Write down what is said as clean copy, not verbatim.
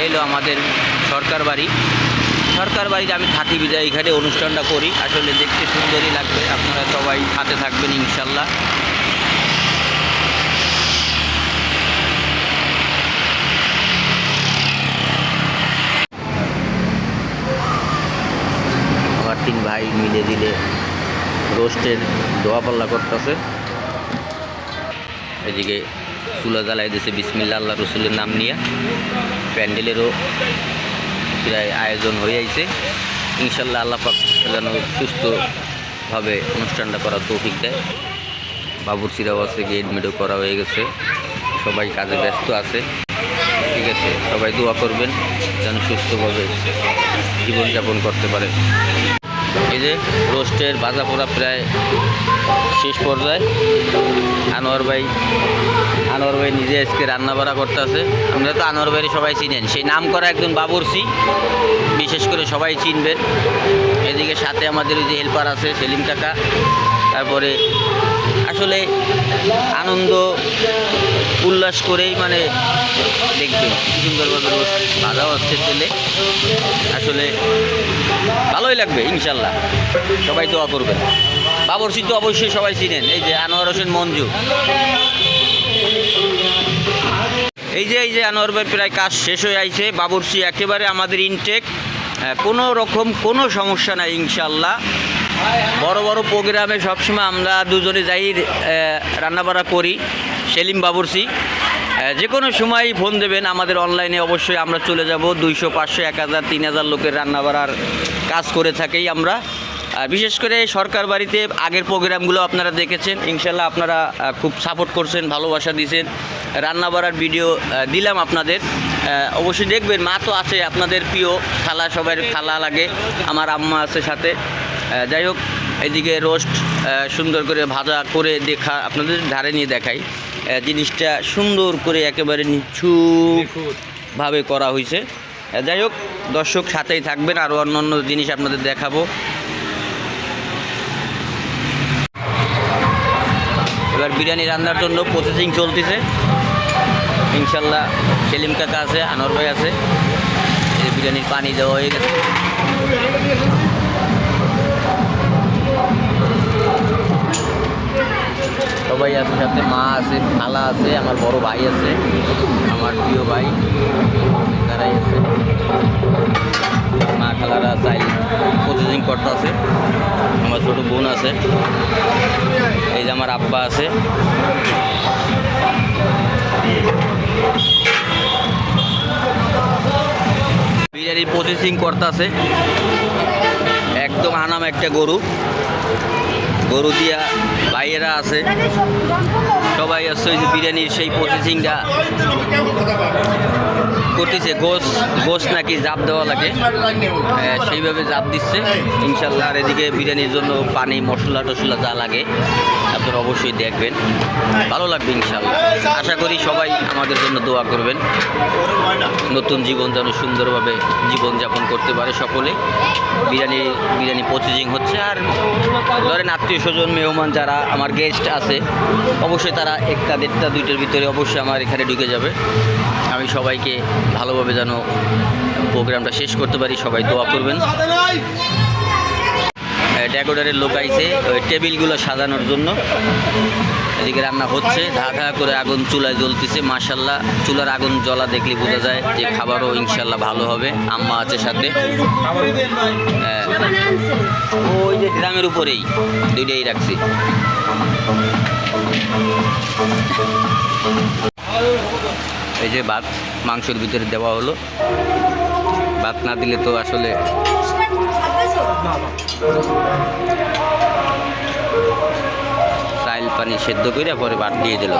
এলো আমাদের সরকার বাড়ি। সরকার বাড়িতে আমি থাকি বিদায় এখানে অনুষ্ঠানটা করি। আসলে দেখতে সুন্দরই লাগবে, আপনারা সবাই হাতে থাকবেন ইনশাল্লাহ। আমার 3 ভাই মিলে দিলে রোস্টের দোয়া পাল্লা করতেছে। এদিকে চুলা জ্বালাই দিয়েছে বিসমিল্লাহ আল্লাহ রসুলের নাম নিয়ে। প্যান্ডেলেরও প্রায় আয়োজন হয়ে আইছে। ইনশাল্লাহ আল্লাহ পাক যেন সুস্থভাবে অনুষ্ঠানটা করার তৌফিক দেয়। বাবুর্চিরাও আছে, গেট মেডো করা হয়ে গেছে, সবাই কাজে ব্যস্ত আছে। ঠিক আছে, সবাই দোয়া করবেন যেন সুস্থভাবে জীবনযাপন করতে পারে। এই যে রোস্টের ভাজা পোড়া প্রায় শেষ পর্যায়ে। আনোয়ার ভাই নিজে আজকে রান্না বাড়া করতে আছে। আমরা তো আনোয়ার ভাইয়ের সবাই চিনেন, সেই নাম করা একজন বাবুর্চি, বিশেষ করে সবাই চিনবেন। এদিকে সাথে আমাদের ওই যে হেল্পার আছে সেলিম কাকা। তারপরে আসলে আনন্দ উল্লাস করেই মানে দেখবেন সুন্দরভাবে রোস্ট ভাজা হচ্ছে তেলে। আসলে ভালোই লাগবে ইনশাল্লাহ, সবাই দোয়া করবেন। বাবুর্চি তো অবশ্যই সবাই চিনেন, এই যে আনোয়ার হোসেন মঞ্জু। এই যে আনোয়ার ভাই প্রায় কাজ শেষ হয়ে আইছে। বাবুর্চি একেবারে আমাদের ইনটেক, কোনো রকম কোনো সমস্যা নাই ইনশাল্লাহ। বড় বড় প্রোগ্রামে সবসময় আমরা দুজনে যাই, রান্নাবাড়া করি। সেলিম বাবুর্চি যে কোনো সময় ফোন দেবেন আমাদের অনলাইনে, অবশ্যই আমরা চলে যাব। 200, 500, 1000, 3000 লোকের রান্নাবাড়ার কাজ করে থাকি আমরা। আর বিশেষ করে সরকার বাড়িতে আগের প্রোগ্রামগুলো আপনারা দেখেছেন, ইনশাল্লাহ আপনারা খুব সাপোর্ট করছেন, ভালোবাসা দিয়েছেন। রান্নাবাড়ার ভিডিও দিলাম আপনাদের, অবশ্যই দেখবেন। মা তো আছে আপনাদের প্রিয় খালা, সবাই খালা লাগে, আমার আম্মা আছে সাথে। যাই হোক, এদিকে রোস্ট সুন্দর করে ভাজা করে দেখা আপনাদের ধারে নিয়ে দেখাই। জিনিসটা সুন্দর করে একেবারে নিখুঁতভাবে করা হয়েছে। যাই হোক, দর্শক সাথেই থাকবেন, আরও অন্য জিনিস আপনাদের দেখাবো। এবার বিরিয়ানি রান্নার জন্য প্রসেসিং চলতেছে। ইনশাল্লাহ সেলিম কাকা আছে, আনোয়ার ভাই আছে। এই বিরিয়ানির পানি দেওয়া হয়ে গেছে। সবাই আছে সাথে, মা আছে, খালা আছে, আমার বড় ভাই আছে, আমার প্রিয় ভাই তারাই আছে। মা খালারা চাই প্রসেসিং করতে আছে। আমার ছোটো বোন আছে, এই যে আমার আব্বা আছে। বিরিয়ানির প্রসেসিং করতে আছে। একদম আনাম একটা গরু দিয়া ভাইয়েরা আছে, সবাই আছে। ওই যে বিরিয়ানির সেই প্রসেসিংটা করতেছে। গোস নাকি জাপ দেওয়া লাগে, সেইভাবে জাপ দিচ্ছে ইনশাল্লাহ। আর এদিকে বিরিয়ানির জন্য পানি, মশলা টশলা যা লাগে আপনারা অবশ্যই দেখবেন, ভালো লাগবে ইনশাল্লাহ। আশা করি সবাই আমাদের জন্য দোয়া করবেন, নতুন জীবন যেন সুন্দরভাবে জীবনযাপন করতে পারে সকলে। বিরিয়ানি প্রসেসিং হচ্ছে। আর ধরেন আত্মীয় স্বজন, মেহমান যারা আমার গেস্ট আছে, অবশ্যই তারা 1টা, 1.5টা, 2টার ভিতরে অবশ্যই আমার এখানে ঢুকে যাবে। আমি সবাইকে ভালোভাবে যেন প্রোগ্রামটা শেষ করতে পারি, সবাই দোয়া করবেন। ডেকোরেটরের লোক আইছে ওই টেবিলগুলো সাজানোর জন্য। এদিকে রান্না হচ্ছে, ধাঁ করে আগুন চুলায় জ্বলতেছে। মাশাল্লাহ, চুলার আগুন জ্বলা দেখলে বোঝা যায় যে খাবারও ইনশাল্লাহ ভালো হবে। আম্মা আছে সাথে, ওই যে ড্রামের উপরেই 2টাই রাখছি। এই যে ভাত মাংসের ভিতরে দেওয়া হলো। ভাত না দিলে তো আসলে চাইল পানি সেদ্ধ করে পরে ভাত দিয়ে দিল।